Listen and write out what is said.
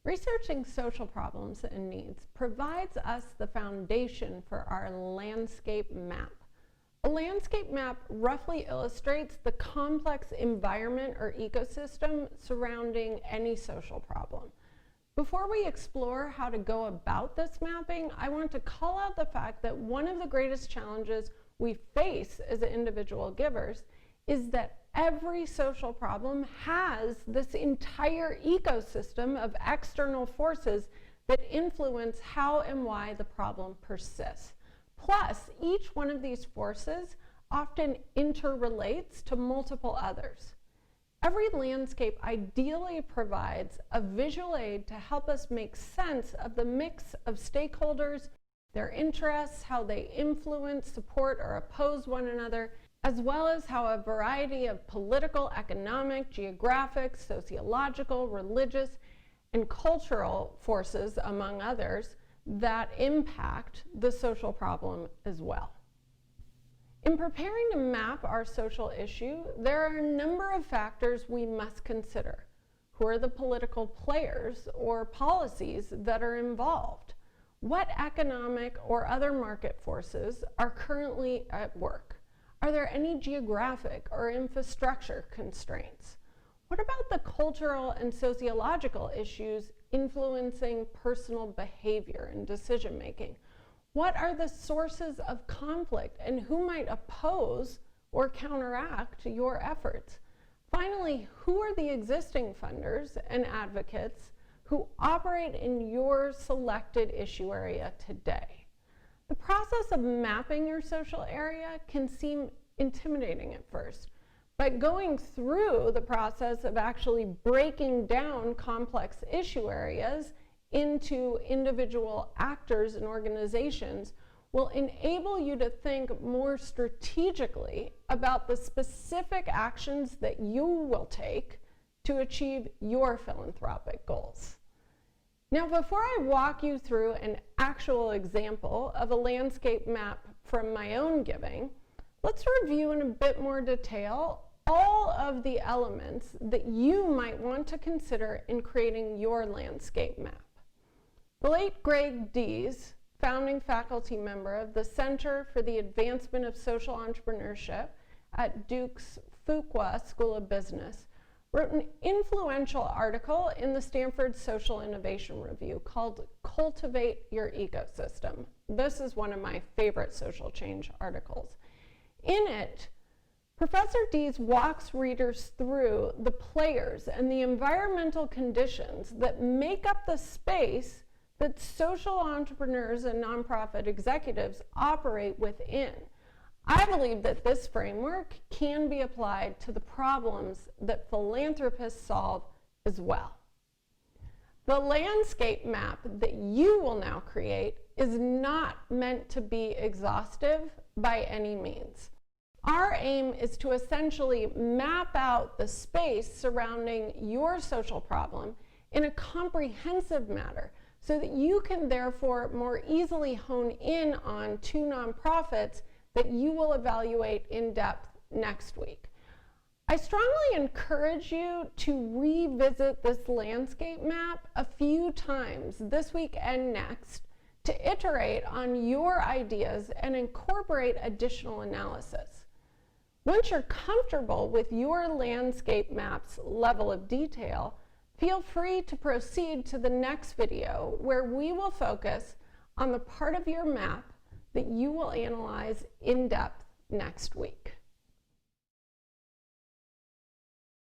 Researching social problems and needs provides us the foundation for our landscape map. A landscape map roughly illustrates the complex environment or ecosystem surrounding any social problem. Before we explore how to go about this mapping, I want to call out the fact that one of the greatest challenges we face as individual givers is that every social problem has this entire ecosystem of external forces that influence how and why the problem persists. Plus, each one of these forces often interrelates to multiple others. Every landscape ideally provides a visual aid to help us make sense of the mix of stakeholders, their interests, how they influence, support, or oppose one another, as well as how a variety of political, economic, geographic, sociological, religious, and cultural forces, among others, that impact the social problem as well. In preparing to map our social issue, there are a number of factors we must consider. Who are the political players or policies that are involved? What economic or other market forces are currently at work? Are there any geographic or infrastructure constraints? What about the cultural and sociological issues influencing personal behavior and decision making? What are the sources of conflict and who might oppose or counteract your efforts? Finally, who are the existing funders and advocates who operate in your selected issue area today? The process of mapping your social area can seem intimidating at first, but going through the process of actually breaking down complex issue areas into individual actors and organizations will enable you to think more strategically about the specific actions that you will take to achieve your philanthropic goals. Now, before I walk you through an actual example of a landscape map from my own giving, let's review in a bit more detail all of the elements that you might want to consider in creating your landscape map. The late Greg Dees, founding faculty member of the Center for the Advancement of Social Entrepreneurship at Duke's Fuqua School of Business, wrote an influential article in the Stanford Social Innovation Review called Cultivate Your Ecosystem. This is one of my favorite social change articles. In it, Professor Dees walks readers through the players and the environmental conditions that make up the space that social entrepreneurs and nonprofit executives operate within. I believe that this framework can be applied to the problems that philanthropists solve as well. The landscape map that you will now create is not meant to be exhaustive by any means. Our aim is to essentially map out the space surrounding your social problem in a comprehensive manner so that you can therefore more easily hone in on two nonprofits that you will evaluate in depth next week. I strongly encourage you to revisit this landscape map a few times this week and next to iterate on your ideas and incorporate additional analysis. Once you're comfortable with your landscape map's level of detail, feel free to proceed to the next video where we will focus on the part of your map that you will analyze in depth next week.